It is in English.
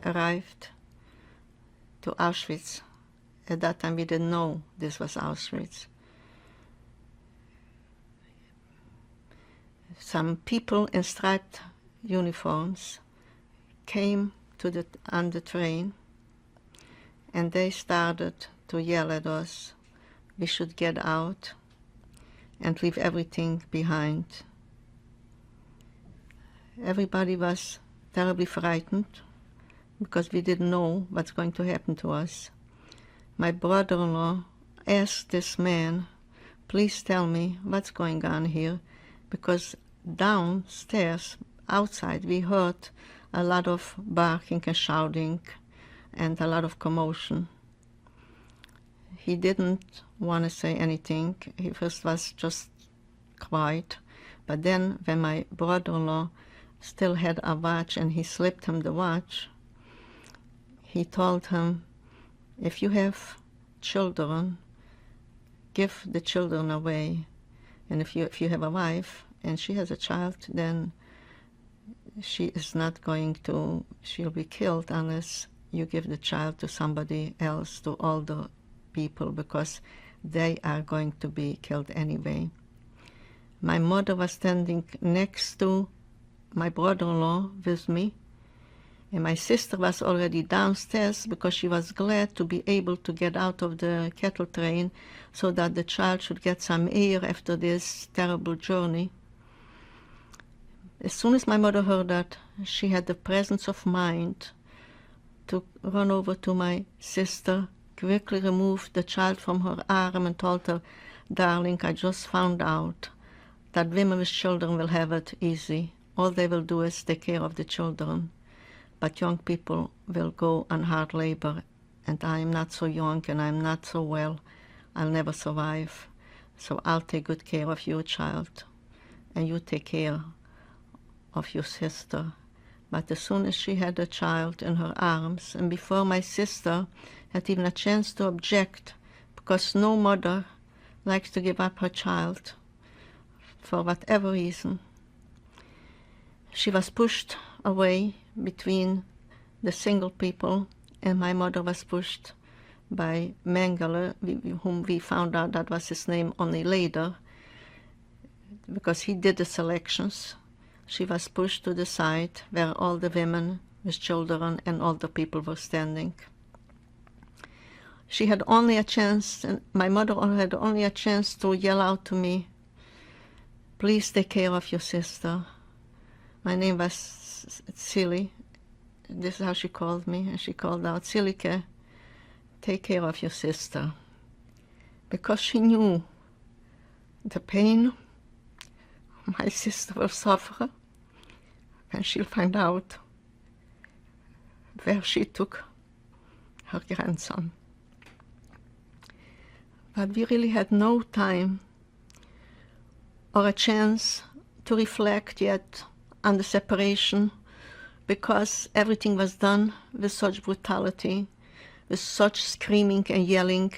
arrived to Auschwitz. At that time we didn't know this was Auschwitz. Some people in striped uniforms came on the train, and they started to yell at us. We should get out and leave everything behind. Everybody was terribly frightened because we didn't know what's going to happen to us. My brother-in-law asked this man, please tell me what's going on here, because downstairs, outside, we heard a lot of barking and shouting and a lot of commotion. He didn't want to say anything. He first was just quiet. But then when my brother-in-law still had a watch and he slipped him the watch, he told him, if you have children, give the children away. And if you have a wife and she has a child, then she is not going to, she'll be killed unless you give the child to somebody else, to older people, because they are going to be killed anyway. My mother was standing next to my brother-in-law with me, and my sister was already downstairs because she was glad to be able to get out of the cattle train so that the child should get some air after this terrible journey. As soon as my mother heard that, she had the presence of mind to run over to my sister, quickly removed the child from her arm and told her, darling, I just found out that women with children will have it easy. All they will do is take care of the children. But young people will go on hard labor, and I am not so young and I'm not so well. I'll never survive. So I'll take good care of your child, and you take care of your sister. But as soon as she had the child in her arms, and before my sister had even a chance to object, because no mother likes to give up her child for whatever reason, she was pushed away between the single people, and my mother was pushed by Mengele, whom we found out that was his name only later, because he did the selections. She was pushed to the side where all the women with children and older people were standing. She had only a chance, and my mother had only a chance to yell out to me, please take care of your sister. My name was Cecile. This is how she called me, and she called out, Cecile, take care of your sister. Because she knew the pain my sister will suffer when she'll find out where she took her grandson. But we really had no time or a chance to reflect yet on the separation, because everything was done with such brutality, with such screaming and yelling,